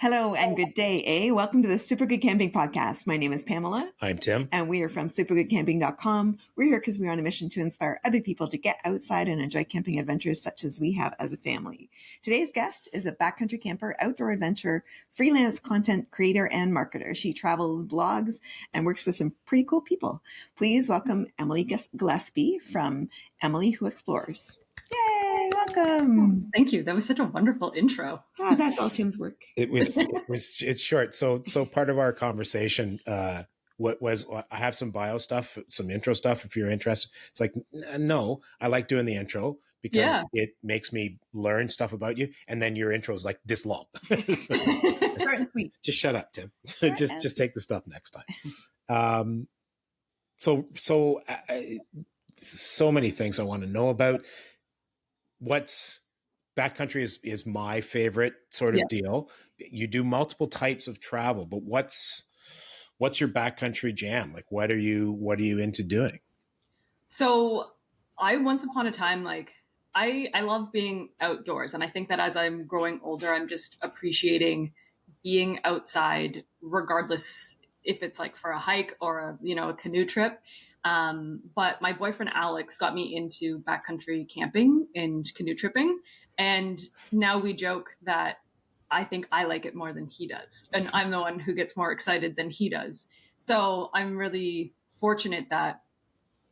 Hello and good day, Welcome to the Super Good Camping Podcast. My name is Pamela. I'm Tim. And we are from supergoodcamping.com. We're here because we're on a mission to inspire other people to get outside and enjoy camping adventures such as we have as a family. Today's guest is a backcountry camper, outdoor adventure, freelance content creator, and marketer. She travels, blogs, and works with some pretty cool people. Please welcome Emily Gillespie from Emilywhoexplores. Yay, welcome. Thank you. That was such a wonderful intro. Oh, that's all Tim's work. It's short. So part of our conversation, what was, I have some bio stuff, some intro stuff, if you're interested. It's like, no, I like doing the intro because it makes me learn stuff about you. And then your intro is like this long. Short and sweet. Just shut up, Tim. just take the stuff next time. So many things I want to know about. What's backcountry is my favorite sort of deal. You do multiple types of travel, but what's your backcountry jam? Like, what are you into doing? So I once upon a time, I love being outdoors. And I think that as I'm growing older, I'm just appreciating being outside, regardless if it's like for a hike or a canoe trip. But my boyfriend, Alex, got me into backcountry camping and canoe tripping. And now we joke that I think I like it more than he does. And I'm the one who gets more excited than he does. So I'm really fortunate that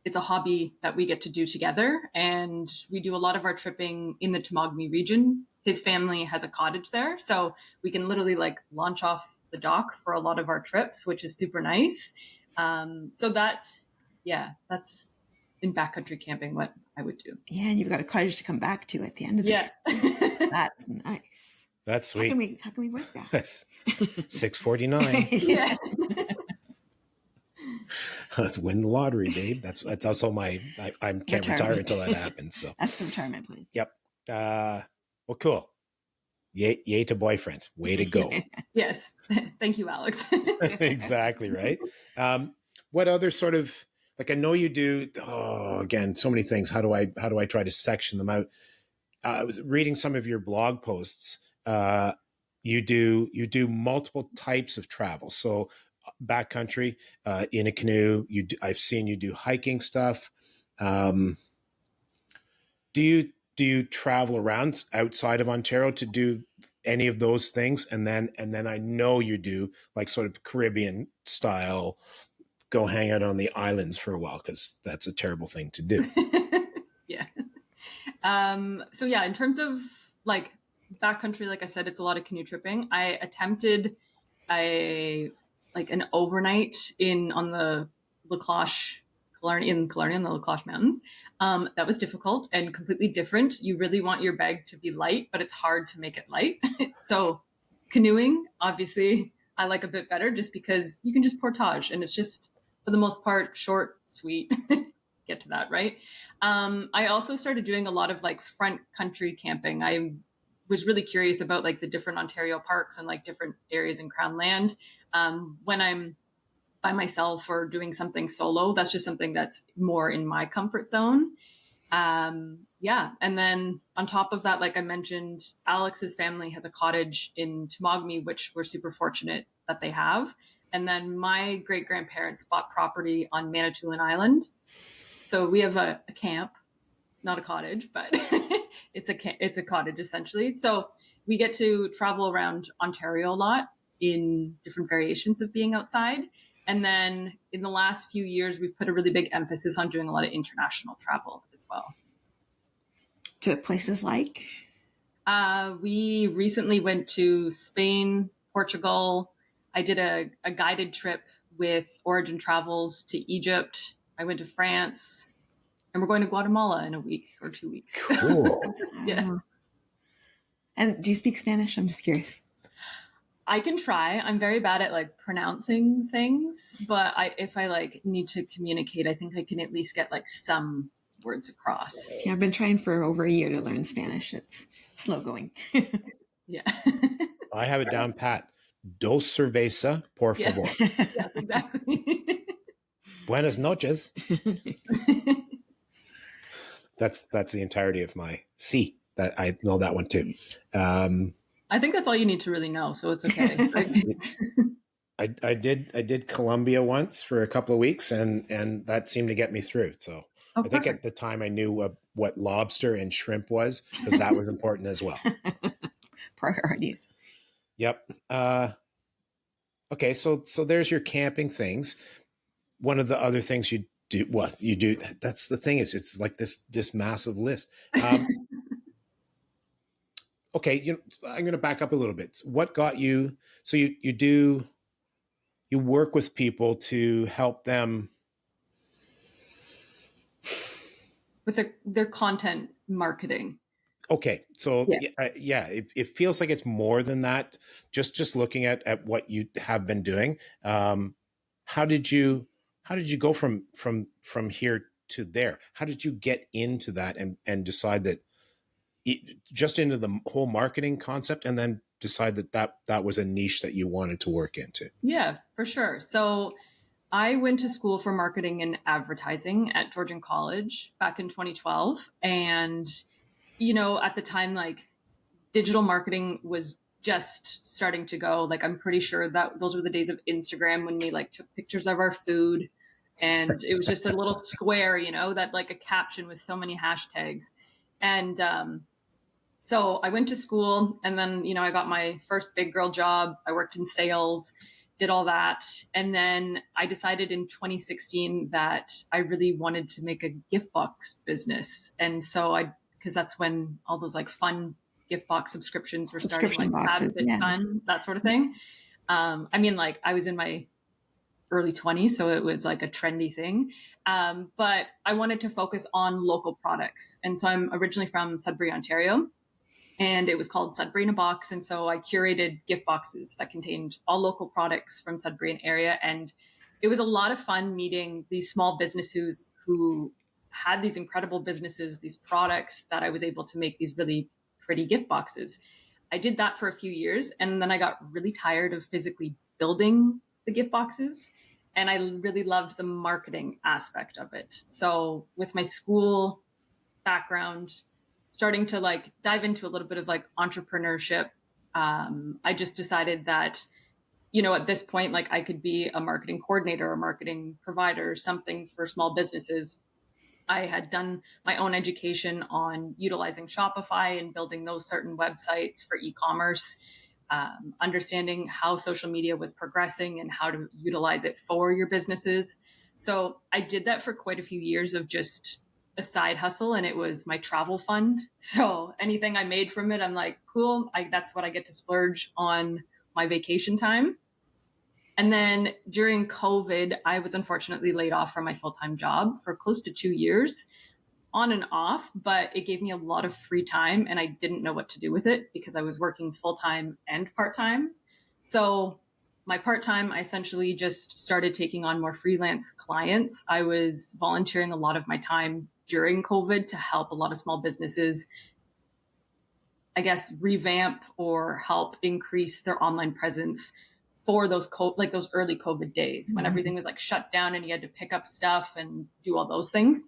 it's a hobby that we get to do together. And we do a lot of our tripping in the Temagami region. His family has a cottage there. So we can literally launch off the dock for a lot of our trips, which is super nice. That's in backcountry camping what I would do. Yeah, and you've got a cottage to come back to at the end of the day. That's nice. That's sweet. How can we work that? That's $649. Yeah. Let's win the lottery, babe. That's also I can't retire until that happens. So that's the retirement plan. Yep. Well, cool. Yay to boyfriend. Way to go. Yes. Thank you, Alex. Exactly right. What other sort of, I know you do, again, so many things. How do I try to section them out? I was reading some of your blog posts. You do multiple types of travel. So backcountry, in a canoe, I've seen you do hiking stuff. Do you travel around outside of Ontario to do any of those things? And then I know you do sort of Caribbean style, go hang out on the islands for a while, because that's a terrible thing to do. Yeah. In terms of backcountry, like I said, it's a lot of canoe tripping. I attempted an overnight on the Killarney on the La Cloche Mountains. That was difficult and completely different. You really want your bag to be light, but it's hard to make it light. So canoeing, obviously, I like a bit better just because you can just portage and it's just, for the most part, short, sweet. Get to that, right? I also started doing a lot of front country camping. I was really curious about the different Ontario parks and different areas in Crown Land. When I'm by myself or doing something solo, that's just something that's more in my comfort zone. And then on top of that, like I mentioned, Alex's family has a cottage in Temagami, which we're super fortunate that they have. And then my great grandparents bought property on Manitoulin Island. So we have a camp, not a cottage, but it's a cottage essentially. So we get to travel around Ontario a lot in different variations of being outside. And then in the last few years, we've put a really big emphasis on doing a lot of international travel as well. To places like? We recently went to Spain, Portugal. I did a guided trip with Origin Travels to Egypt. I went to France. And we're going to Guatemala in a week or 2 weeks. Cool. Yeah. And do you speak Spanish? I'm just curious. I can try. I'm very bad at pronouncing things, but if I need to communicate, I think I can at least get some words across. Yeah, I've been trying for over a year to learn Spanish. It's slow going. Yeah. I have it down pat. Dos cerveza, por favor. Yeah, exactly. Buenas noches. That's the entirety of my C. That I know that one too. I think that's all you need to really know. So it's okay. I did Colombia once for a couple of weeks, and that seemed to get me through. So Oh, I think at perfect. the time I knew what lobster and shrimp was, because that was important as well. Priorities. Yep. Okay, so there's your camping things. One of the other things you do, that's the thing, is it's like this massive list. Okay, I'm going to back up a little bit. What got you? So you work with people to help them. With their content marketing. Okay, so Yeah. yeah, it feels like it's more than that. Just looking at what you have been doing. How did you go from here to there? How did you get into that and decide that just into the whole marketing concept, and then decide that was a niche that you wanted to work into? Yeah, for sure. So I went to school for marketing and advertising at Georgian College back in 2012. And, at the time, like digital marketing was just starting to go. Like, I'm pretty sure that those were the days of Instagram when we like took pictures of our food, and it was just a little square, that like a caption with so many hashtags. And, so I went to school, and then, I got my first big girl job. I worked in sales, did all that. And then I decided in 2016 that I really wanted to make a gift box business. And so because that's when all those like fun gift box subscriptions were starting, Subscription like boxes. Yeah. FabFitFun, that sort of thing. I mean, like I was in my early 20s, so it was like a trendy thing. But I wanted to focus on local products. And so I'm originally from Sudbury, Ontario, and it was called Sudbury in a Box. And so I curated gift boxes that contained all local products from Sudbury and area. And it was a lot of fun meeting these small businesses who had these incredible businesses, these products that I was able to make these really pretty gift boxes. I did that for a few years, and then I got really tired of physically building the gift boxes. And I really loved the marketing aspect of it. So with my school background, starting to like dive into a little bit of like entrepreneurship, I just decided that, at this point, like I could be a marketing coordinator, a marketing provider, something for small businesses. I had done my own education on utilizing Shopify and building those certain websites for e-commerce, understanding how social media was progressing and how to utilize it for your businesses. So I did that for quite a few years of just a side hustle, and it was my travel fund. So anything I made from it, I'm like, cool, that's what I get to splurge on my vacation time. And then during COVID, I was unfortunately laid off from my full-time job for close to 2 years, on and off, but it gave me a lot of free time, and I didn't know what to do with it because I was working full-time and part-time. So my part-time, I essentially just started taking on more freelance clients. I was volunteering a lot of my time during COVID to help a lot of small businesses, I guess, revamp or help increase their online presence for those like those early COVID days when everything was like shut down and you had to pick up stuff and do all those things.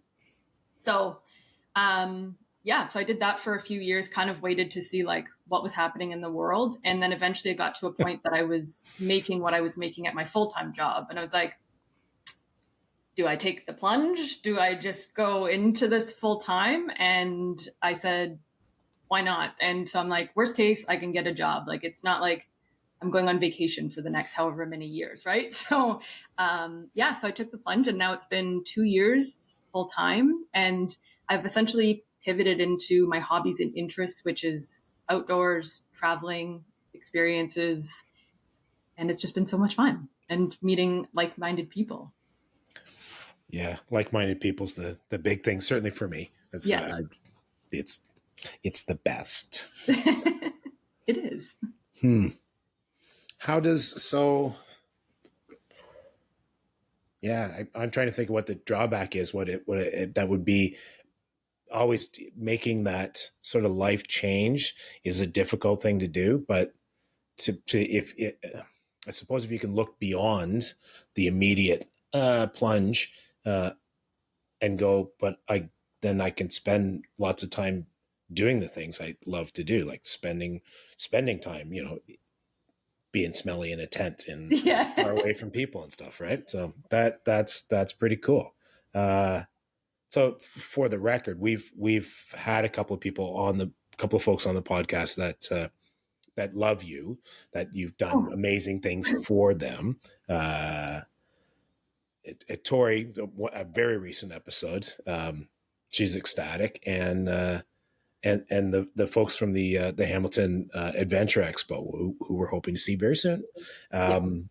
So, yeah, so I did that for a few years, kind of waited to see like what was happening in the world. And then eventually it got to a point that I was making what I was making at my full-time job. And I was like, do I take the plunge? Do I just go into this full time? And I said, why not? And so I'm like, worst case, I can get a job. Like, it's not like I'm going on vacation for the next however many years, right? So, yeah, so I took the plunge, and now it's been 2 years full time. And I've essentially pivoted into my hobbies and interests, which is outdoors, traveling, experiences. And it's just been so much fun and meeting like-minded people. Yeah, like-minded people's the big thing, certainly for me. Yes. It's the best. It is. How does so? Yeah, I'm trying to think of what the drawback is. What it that would be. Always making that sort of life change is a difficult thing to do, but I suppose if you can look beyond the immediate plunge and go, but then I can spend lots of time doing the things I love to do, like spending time, being smelly in a tent and Yeah. far away from people and stuff. Right. So that's pretty cool. So for the record, we've had a couple of folks on the podcast that love you, that you've done amazing things for them. Tori, a very recent episode, she's ecstatic, and the folks from the Hamilton Adventure Expo who we're hoping to see very soon. So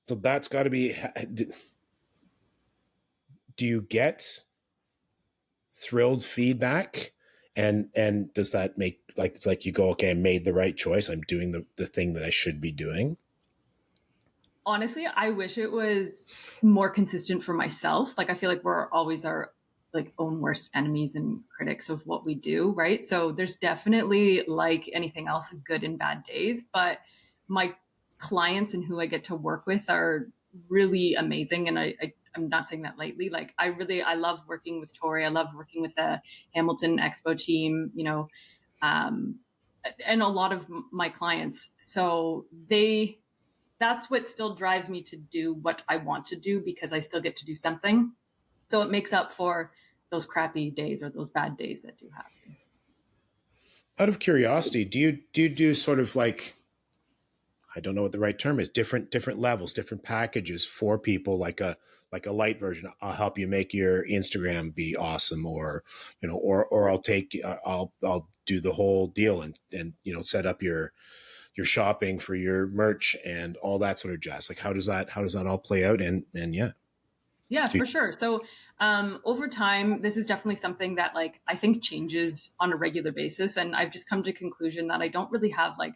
that's got to be. Do you get thrilled feedback? And does that make it's like you go, okay, I made the right choice. I'm doing the thing that I should be doing. Honestly, I wish it was more consistent for myself. Like, I feel like we're always our like own worst enemies and critics of what we do, right? So there's definitely, like anything else, good and bad days, but my clients and who I get to work with are really amazing. And I'm not saying that lightly. Like, I love working with Tori. I love working with the Hamilton Expo team, and a lot of my clients. So that's what still drives me to do what I want to do, because I still get to do something. So it makes up for those crappy days or those bad days that do happen. Out of curiosity, do you do sort of like, I don't know what the right term is, different levels, different packages for people, like a light version? I'll help you make your Instagram be awesome, or I'll do the whole deal and set up your shopping for your merch and all that sort of jazz. Like, how does that all play out? And Yeah, for sure. So over time, this is definitely something that like I think changes on a regular basis. And I've just come to the conclusion that I don't really have like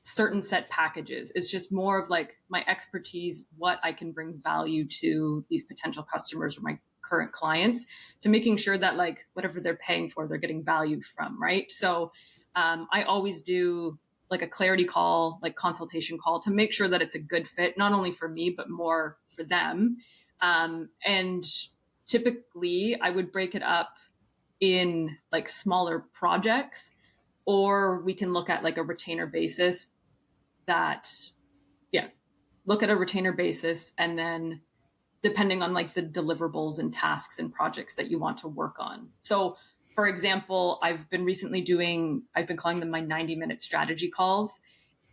certain set packages. It's just more of like my expertise, what I can bring value to these potential customers or my current clients, to making sure that like whatever they're paying for, they're getting value from, right? So I always do like a clarity call, like consultation call, to make sure that it's a good fit, not only for me, but more for them. And typically I would break it up in like smaller projects, or we can look at like a retainer basis look at a retainer basis. And then depending on like the deliverables and tasks and projects that you want to work on. So for example, I've been calling them my 90-minute strategy calls.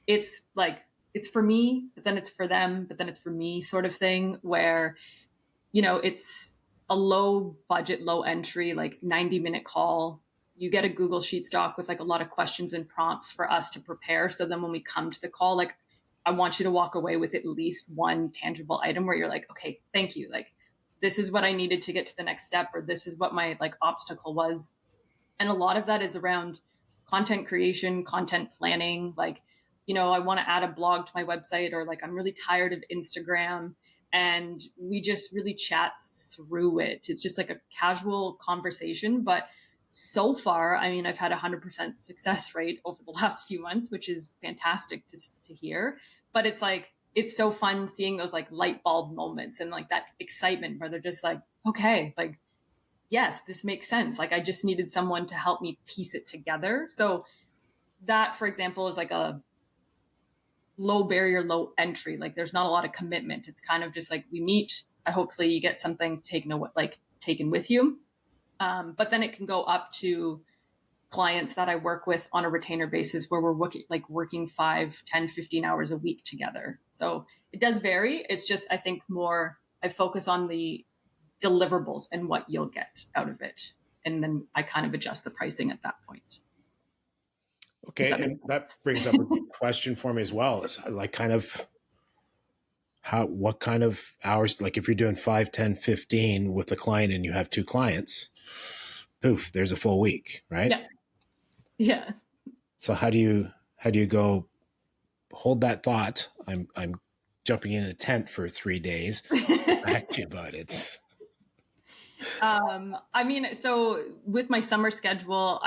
It's like, it's for me, but then it's for them, but then it's for me sort of thing, where, it's a low budget, low entry, like 90-minute call. You get a Google Sheets doc with like a lot of questions and prompts for us to prepare. So then when we come to the call, like I want you to walk away with at least one tangible item where you're like, okay, thank you. Like, this is what I needed to get to the next step, or this is what my like obstacle was. And a lot of that is around content creation, content planning. Like, I want to add a blog to my website, or like I'm really tired of Instagram. And we just really chat through it. It's just like a casual conversation. But so far, I mean, I've had 100% success rate over the last few months, which is fantastic to hear. But it's like, it's so fun seeing those like light bulb moments and like that excitement where they're just like, okay, like, yes, this makes sense. Like, I just needed someone to help me piece it together. So that, for example, is like a low barrier, low entry. Like, there's not a lot of commitment. It's kind of just like we meet. Hopefully you get something taken with you. But then it can go up to clients that I work with on a retainer basis, where we're working 5, 10, 15 hours a week together. So it does vary. It's just, I think I focus on the deliverables and what you'll get out of it. And then I kind of adjust the pricing at that point. Okay. And that brings up a question for me as well. Is like kind of what kind of hours, like if you're doing 5, 10, 15 with a client and you have 2 clients, poof, there's a full week, right? Yeah. Yeah. So how do you go, hold that thought? I'm jumping in a tent for 3 days. Back to you, but it's. I mean, so with my summer schedule,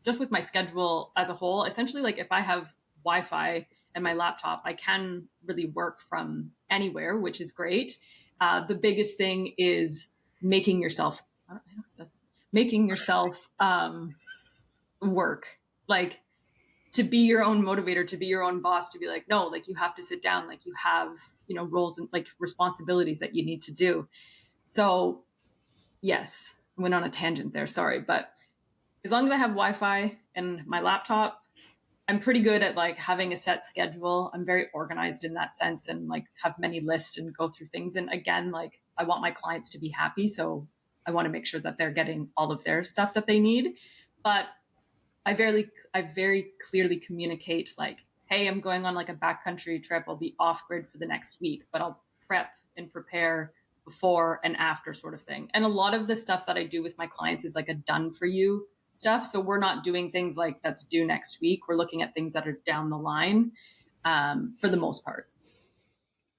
just with my schedule as a whole, essentially, like if I have Wi-Fi and my laptop, I can really work from anywhere, which is great. The biggest thing is making yourself making yourself work, like to be your own motivator, to be your own boss, to be like, no, like you have to sit down, like you have, roles and like responsibilities that you need to do. So yes, I went on a tangent there, sorry. But as long as I have Wi-Fi and my laptop, I'm pretty good at like having a set schedule. I'm very organized in that sense, and like have many lists and go through things. And again, like I want my clients to be happy. So I want to make sure that they're getting all of their stuff that they need. But I very clearly communicate like, hey, I'm going on like a backcountry trip. I'll be off grid for the next week, but I'll prep and prepare before and after sort of thing. And a lot of the stuff that I do with my clients is like a done for you stuff. So we're not doing things like that's due next week. We're looking at things that are down the line for the most part.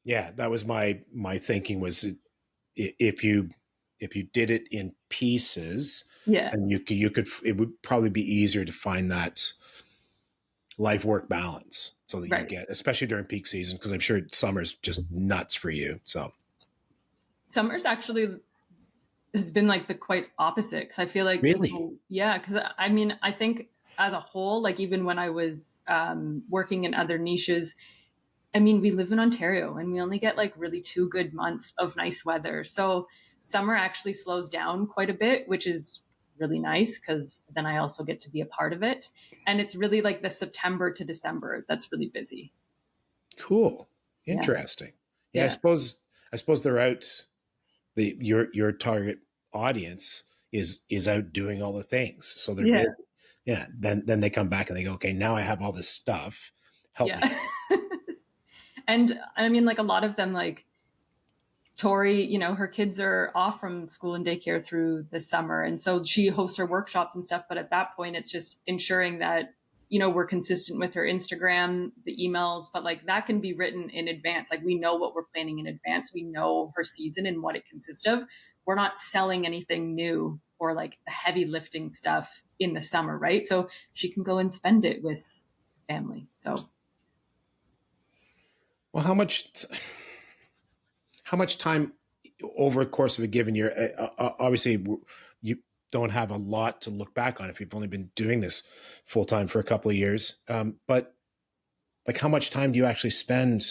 Yeah, that was my thinking was if you did it in pieces, Yeah, and you could it would probably be easier to find that life work balance so that you right. get, especially during peak season, because I'm sure summer's just nuts for you. So Summer's actually has been like the quite opposite, because I feel like really, people, yeah, because I mean, I think as a whole, like even when I was working in other niches, I mean, we live in Ontario and we only get like really 2 good months of nice weather. So summer actually slows down quite a bit, which is really nice because then I also get to be a part of it. And it's really like the September to December that's really busy. cool, Yeah. interesting. Yeah, Yeah. I suppose they're out. Your target audience is out doing all the things, so they're Yeah. busy. Yeah, then they come back and they go, okay, now I have all this stuff. Help me. Yeah. And I mean, like a lot of them, like Tori, her kids are off from school and daycare through the summer. And so she hosts her workshops and stuff. But at that point, it's just ensuring that, we're consistent with her Instagram, the emails, but like that can be written in advance. Like we know what we're planning in advance. We know her season and what it consists of. We're not selling anything new or like the heavy lifting stuff in the summer, right? So she can go and spend it with family. So, Well, how much time over the course of a given year? Obviously, you don't have a lot to look back on if you've only been doing this full time for a couple of years. But like, how much time do you actually spend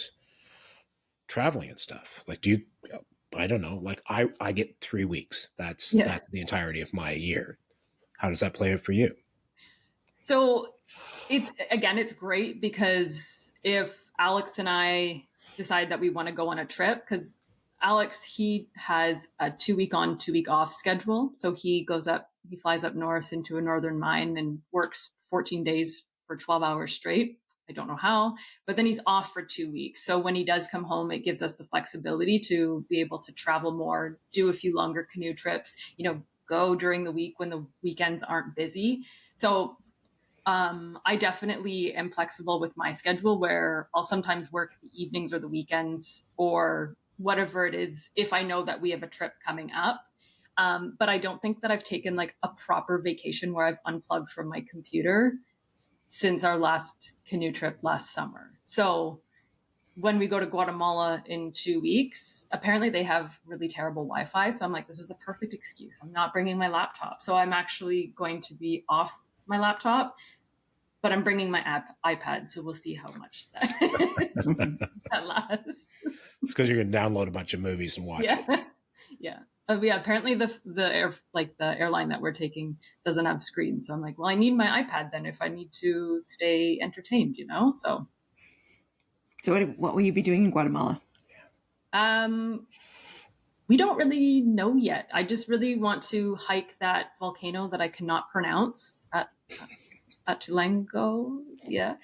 traveling and stuff? Like, do you? I don't know. Like, I get 3 weeks. That's yeah. the entirety of my year. How does that play out for you? So it's great because if Alex and I decide that we want to go on a trip, because Alex, he has a 2 week on, 2 week off schedule. So he flies up north into a northern mine and works 14 days for 12 hours straight. I don't know how, but then he's off for 2 weeks. So when he does come home, it gives us the flexibility to be able to travel more, do a few longer canoe trips, go during the week when the weekends aren't busy. So I definitely am flexible with my schedule where I'll sometimes work the evenings or the weekends or whatever it is if I know that we have a trip coming up. But I don't think that I've taken like a proper vacation where I've unplugged from my computer since our last canoe trip last summer. So when we go to Guatemala in 2 weeks, apparently they have really terrible Wi-Fi. So I'm like, this is the perfect excuse. I'm not bringing my laptop. So I'm actually going to be off my laptop, but I'm bringing my iPad, so we'll see how much that, that lasts. It's because you're going to download a bunch of movies and watch it. Yeah. Yeah. Apparently, the airline that we're taking doesn't have screens, so I'm like, well, I need my iPad then if I need to stay entertained, So what will you be doing in Guatemala? We don't really know yet. I just really want to hike that volcano that I cannot pronounce at Atulengo. Yeah.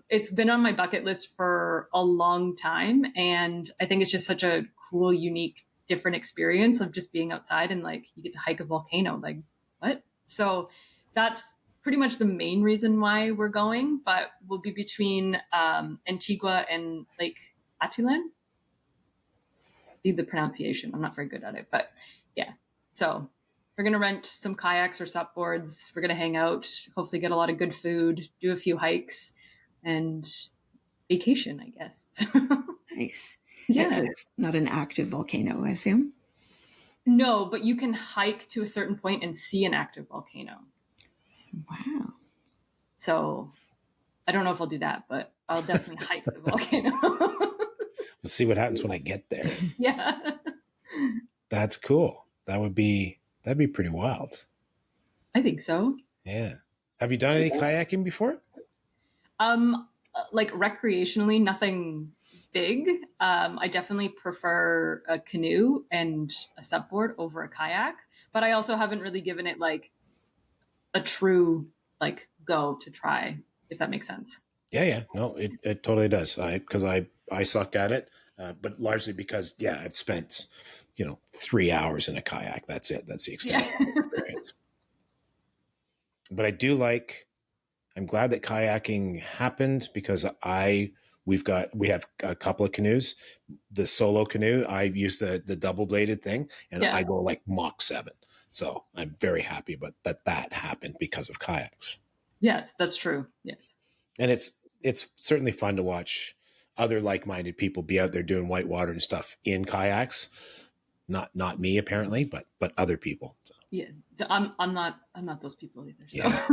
It's been on my bucket list for a long time. And I think it's just such a cool, unique, different experience of just being outside and like you get to hike a volcano. Like, what? So that's pretty much the main reason why we're going, but we'll be between Antigua and Lake Atilen. The pronunciation. I'm not very good at it, but yeah. So we're going to rent some kayaks or sup boards. We're going to hang out, hopefully get a lot of good food, do a few hikes, and vacation, I guess. Nice. Yeah. So it's not an active volcano, I assume? No, but you can hike to a certain point and see an active volcano. Wow. So I don't know if I'll do that, but I'll definitely hike the volcano. We'll see what happens when I get there. Yeah. That's cool. That'd be pretty wild. I think so. Yeah. Have you done any kayaking before? Like recreationally, nothing big. I definitely prefer a canoe and a supboard over a kayak, but I also haven't really given it like a true like go to try, if that makes sense. Yeah. No, it totally does. Because I suck at it, but largely because, yeah, I've spent, 3 hours in a kayak. That's it. That's the extent Yeah. of my experience. But I'm glad that kayaking happened because we have a couple of canoes. The solo canoe, I use the double bladed thing, and Yeah. I go like Mach 7. So I'm very happy about that happened because of kayaks. Yes, that's true. Yes. And it's certainly fun to watch other like-minded people be out there doing whitewater and stuff in kayaks. Not me apparently, but other people. So, Yeah. I'm not those people either. So yeah.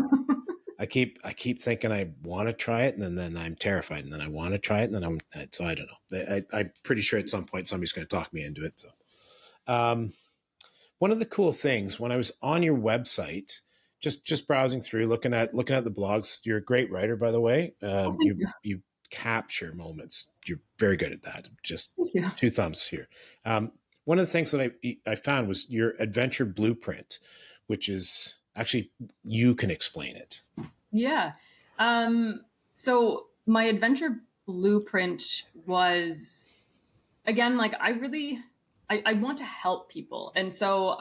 I keep thinking I want to try it, and then I'm terrified, and then I want to try it, and then so I don't know. I'm pretty sure at some point somebody's going to talk me into it. So, one of the cool things when I was on your website, just browsing through, looking at the blogs. You're a great writer, by the way. thank You capture moments. You're very good at that. Just you. 2 thumbs here. One of the things that I found was your adventure blueprint, which is actually, you can explain it. Yeah. So my adventure blueprint was, again, like I want to help people. And so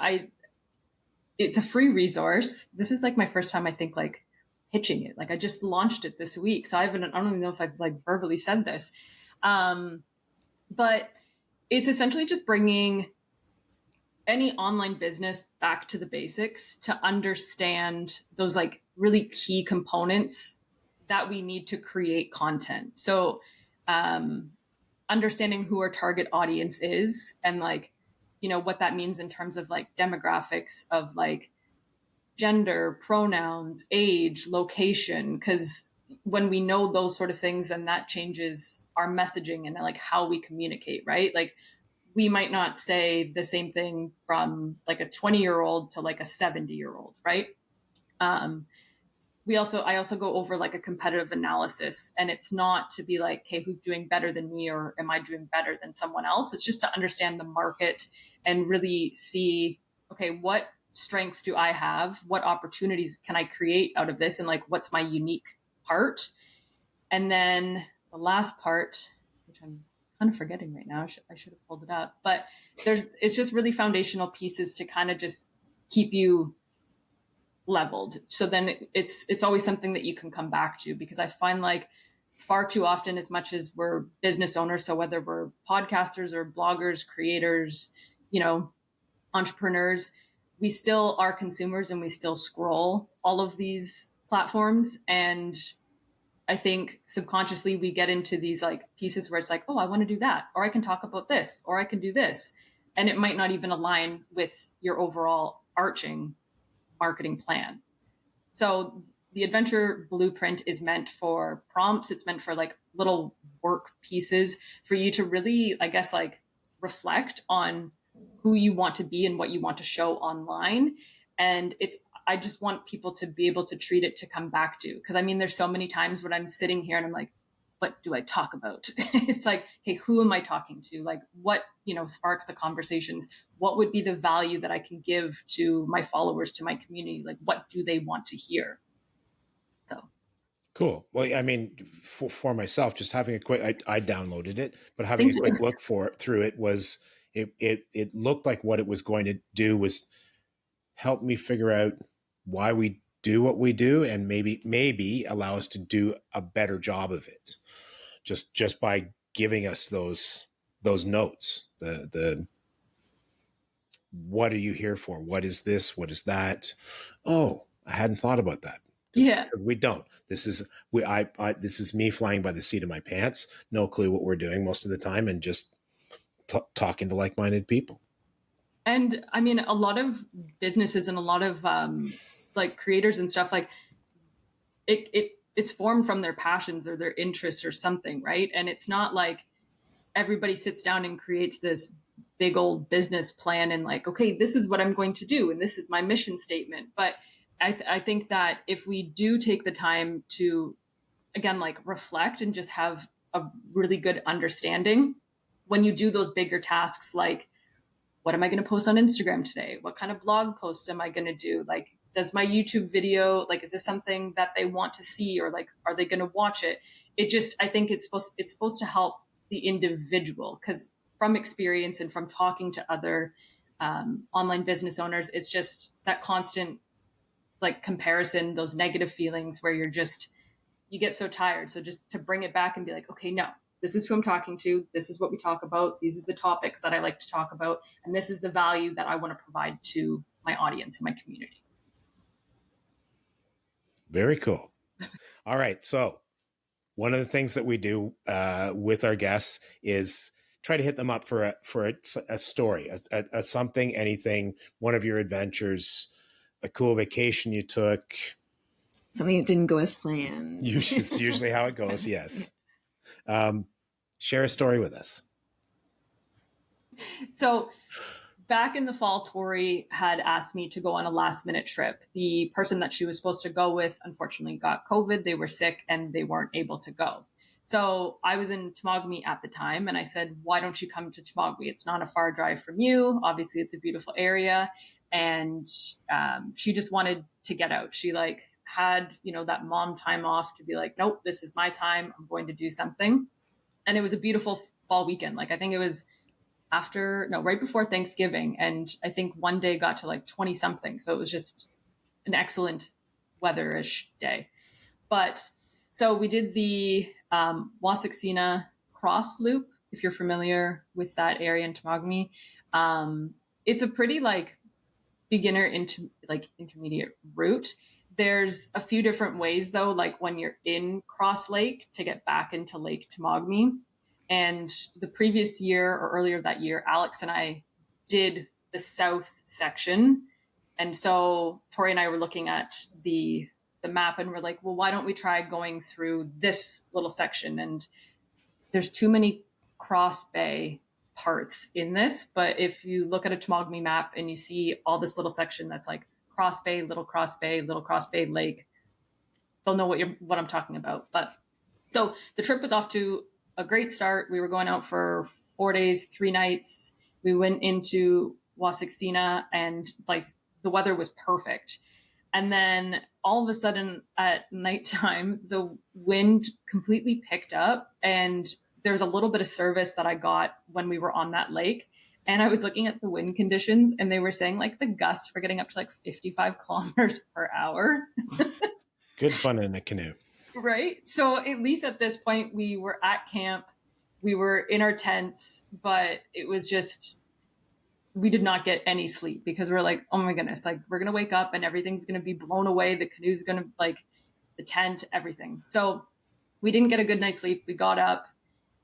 it's a free resource. This is like my first time, I think, like pitching it. Like I just launched it this week. So I don't even know if I've like verbally said this. But it's essentially just bringing any online business back to the basics to understand those like really key components that we need to create content. So, understanding who our target audience is and like, what that means in terms of like demographics of like gender, pronouns, age, location. Because when we know those sort of things, then that changes our messaging and like how we communicate, right? Like we might not say the same thing from like a 20-year-old to like a 70-year-old, right? Um, I also go over like a competitive analysis, and it's not to be like, okay, who's doing better than me, or am I doing better than someone else? It's just to understand the market and really see, okay, what strengths do I have? What opportunities can I create out of this? And like, what's my unique part? And then the last part, which I'm kind of forgetting right now, I should have pulled it up, but it's just really foundational pieces to kind of just keep you leveled. So then it's always something that you can come back to, because I find like far too often, as much as we're business owners, so whether we're podcasters or bloggers, creators, entrepreneurs, we still are consumers and we still scroll all of these platforms. And I think subconsciously we get into these like pieces where it's like, oh, I want to do that, or I can talk about this, or I can do this. And it might not even align with your overall arching marketing plan. So the adventure blueprint is meant for prompts. It's meant for like little work pieces for you to really, I guess, like reflect on who you want to be and what you want to show online. And I just want people to be able to treat it to come back to. Because I mean, there's so many times when I'm sitting here and I'm like, what do I talk about? It's like, hey, who am I talking to? Like what, sparks the conversations? What would be the value that I can give to my followers, to my community? Like, what do they want to hear? So Cool. Well, I mean, for myself, just having a quick, I downloaded it, but having thank a you. quick look through it was, it looked like what it was going to do was help me figure out why we do what we do, and maybe allow us to do a better job of it, just by giving us those notes. The what are you here for? What is this? What is that? Oh, I hadn't thought about that. Yeah. We don't. This is this is me flying by the seat of my pants. No clue what we're doing most of the time, and just talking to like-minded people. And I mean, a lot of businesses and a lot of like creators and stuff, like it's formed from their passions or their interests or something, right? And it's not like everybody sits down and creates this big old business plan and like, okay, this is what I'm going to do and this is my mission statement. But I think that if we do take the time to, again, like reflect and just have a really good understanding when you do those bigger tasks, like what am I going to post on Instagram today? What kind of blog posts am I going to do? Like, does my YouTube video, like, is this something that they want to see, or like, are they going to watch it? It just, I think it's supposed to help the individual, because from experience and from talking to other online business owners, it's just that constant like comparison, those negative feelings where you get so tired. So just to bring it back and be like, okay, no, this is who I'm talking to. This is what we talk about. These are the topics that I like to talk about. And this is the value that I want to provide to my audience and my community. Very cool. All right. So one of the things that we do with our guests is try to hit them up for a story, a something, anything, one of your adventures, a cool vacation you took. Something that didn't go as planned. It's usually how it goes. Yes. Share a story with us. So back in the fall, Tori had asked me to go on a last minute trip. The person that she was supposed to go with, unfortunately, got COVID. They were sick and they weren't able to go. So I was in Temagami at the time and I said, why don't you come to Temagami? It's not a far drive from you. Obviously, it's a beautiful area. And she just wanted to get out. She like had, that mom time off to be like, nope, this is my time. I'm going to do something. And it was a beautiful fall weekend. Like I think it was right before Thanksgiving. And I think one day got to like 20 something. So it was just an excellent weatherish day. But so we did the Wasaksina cross loop, if you're familiar with that area in Temagami. It's a pretty like beginner into like intermediate route. There's a few different ways though, like when you're in Cross Lake to get back into Lake Temagami. And the previous year or earlier that year, Alex and I did the south section. And so Tori and I were looking at the map and we're like, well, why don't we try going through this little section? And there's too many Cross Bay parts in this. But if you look at a Temagami map and you see all this little section that's like Cross Bay, Little Cross Bay, Little Cross Bay Lake, they'll know what I'm talking about. But so the trip was off to a great start. We were going out for 4 days, 3 nights. We went into Wasaksina and like the weather was perfect. And then all of a sudden at nighttime, the wind completely picked up and there was a little bit of service that I got when we were on that lake. And I was looking at the wind conditions and they were saying like the gusts were getting up to like 55 kilometers per hour. Good fun in a canoe. Right. So at least at this point, we were at camp, we were in our tents, but it was just, we did not get any sleep because we're like, oh my goodness, like we're going to wake up and everything's going to be blown away. The canoe's going to like the tent, everything. So we didn't get a good night's sleep. We got up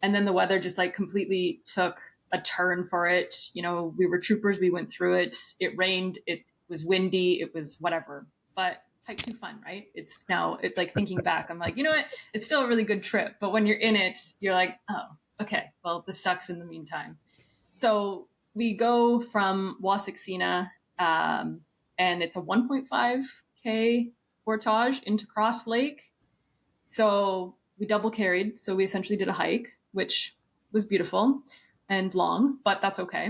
and then the weather just like completely took a turn for it. We were troopers. We went through it. It rained. It was windy. It was whatever, but type 2 fun, right? It's now like thinking back, I'm like, you know what? It's still a really good trip. But when you're in it, you're like, oh, okay, well, this sucks in the meantime. So we go from Wasaksina and it's a 1.5K portage into Cross Lake. So we double carried. So we essentially did a hike, which was beautiful and long, but that's okay.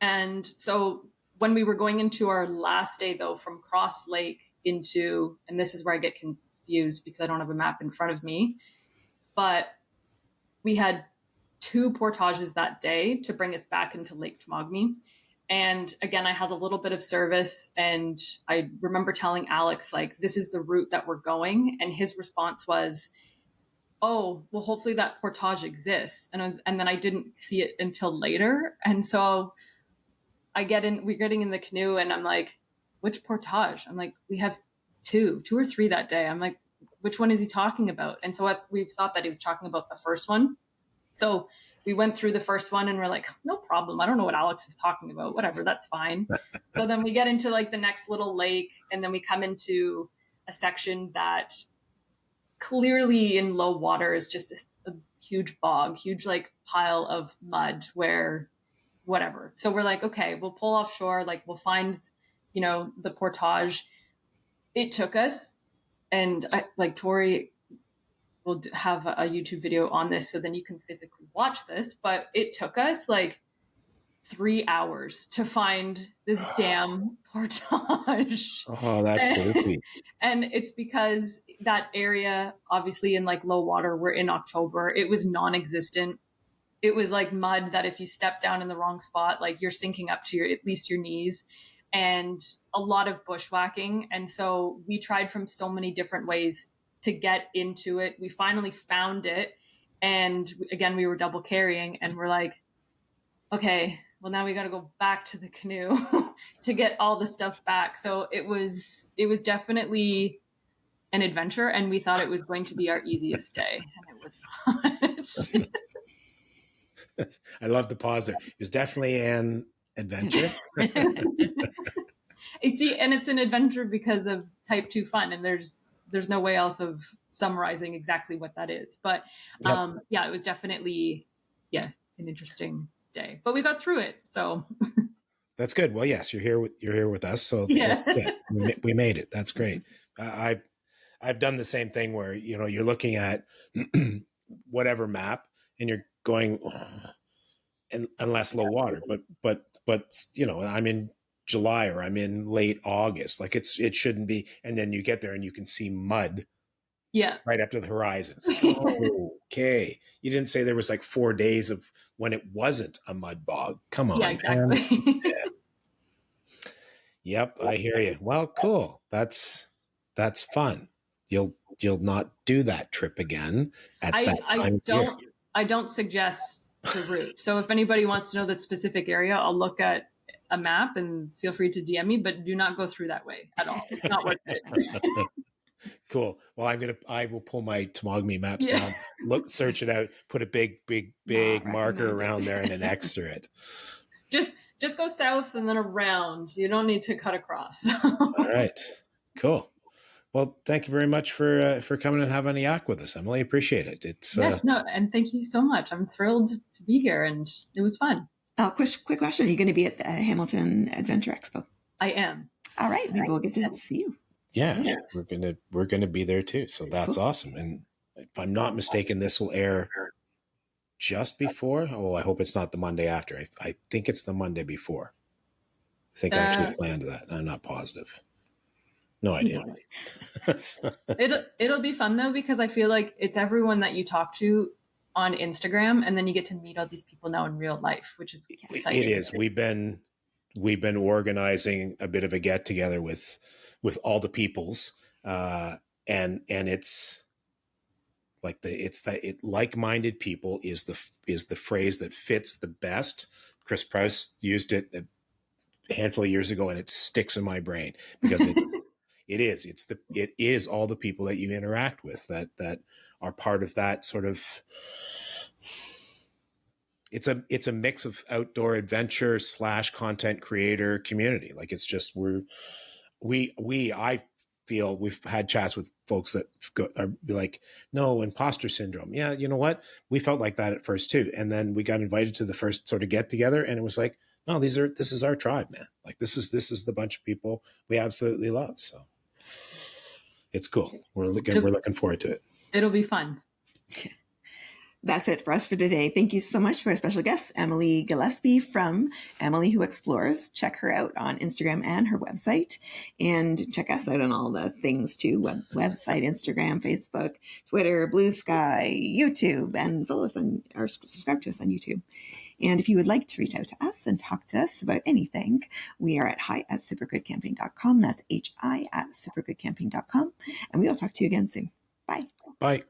And so when we were going into our last day though, from Cross Lake into, and this is where I get confused because I don't have a map in front of me, but we had 2 portages that day to bring us back into Lake Temagami. And again, I had a little bit of service and I remember telling Alex, like, this is the route that we're going. And his response was, oh, well, hopefully that portage exists. And then I didn't see it until later. And so we're getting in the canoe and I'm like, which portage? I'm like, we have 2 or 3 that day. I'm like, which one is he talking about? And so we thought that he was talking about the first one. So we went through the first one and we're like, no problem. I don't know what Alex is talking about. Whatever, that's fine. So then we get into like the next little lake, and then we come into a section that clearly in low water is just a huge bog, huge like pile of mud where whatever. So we're like, okay, we'll pull offshore, like we'll find, the portage. It took us, and like Tori will have a YouTube video on this, so then you can physically watch this, but it took us like 3 hours to find this damn portage. Oh, that's goofy. And it's because that area, obviously in like low water, we're in October, it was non-existent. It was like mud that if you step down in the wrong spot, like you're sinking up to at least your knees, and a lot of bushwhacking. And so we tried from so many different ways to get into it. We finally found it. And again, we were double carrying, and we're like, okay, well now we got to go back to the canoe to get all the stuff back. So it was definitely an adventure, and we thought it was going to be our easiest day, and it was not. I love the pause there. It was definitely an adventure. You see, and it's an adventure because of type 2 fun, and there's no way else of summarizing exactly what that is. But Yep. yeah, it was definitely an interesting day, but we got through it. So That's good. Well, yes, you're here with us. So we made it. That's great. I've done the same thing where, you're looking at whatever map and you're going unless low water, but I'm in July or I'm in late August. Like it shouldn't be. And then you get there and you can see mud. Yeah. Right up to the horizon. It's like, oh, okay. You didn't say there was like 4 days of when it wasn't a mud bog. Come on. Yeah, exactly. Yeah. Yep, I hear you. Well, cool. That's fun. You'll not do that trip again at that time. I don't suggest the route. So if anybody wants to know that specific area, I'll look at a map and feel free to DM me, but do not go through that way at all. It's not worth it. Cool. Well, I will pull my Temagami maps down, search it out, put a big marker around there and an X through it. Just go south and then around. You don't need to cut across. All right. Cool. Well, thank you very much for coming and having a yak with us, Emily. Appreciate it. And thank you so much. I'm thrilled to be here, and it was fun. Quick question. Are you going to be at the Hamilton Adventure Expo? I am. All right. Maybe we'll get to see you. Yeah, yes. We're gonna be there too. So that's cool. Awesome. And if I'm not mistaken, this will air just before. Oh, I hope it's not the Monday after. I think it's the Monday before. I think I actually planned that. I'm not positive. No idea. It'll be fun though, because I feel like it's everyone that you talk to on Instagram, and then you get to meet all these people now in real life, which is exciting. It is. We've been organizing a bit of a get together with all the peoples, and it's like like-minded people is the phrase that fits the best. Chris Prouse used it a handful of years ago, and it sticks in my brain because it is all the people that you interact with that are part of that sort of. It's a mix of outdoor adventure / content creator community. Like it's just I feel we've had chats with folks that are like, no, imposter syndrome. Yeah, you know what? We felt like that at first too, and then we got invited to the first sort of get together, and it was like, no, this is our tribe, man. Like this is the bunch of people we absolutely love. So it's cool. We're looking forward to it. It'll be fun. That's it for us for today. Thank you so much for our special guest, Emily Gillespie from Emily Who Explores. Check her out on Instagram and her website, and check us out on all the things too: website, Instagram, Facebook, Twitter, Blue Sky, YouTube, and follow us on or subscribe to us on YouTube. And if you would like to reach out to us and talk to us about anything, we are at hi@supergoodcamping.com. That's hi@supergoodcamping.com. And we will talk to you again soon. Bye. Bye.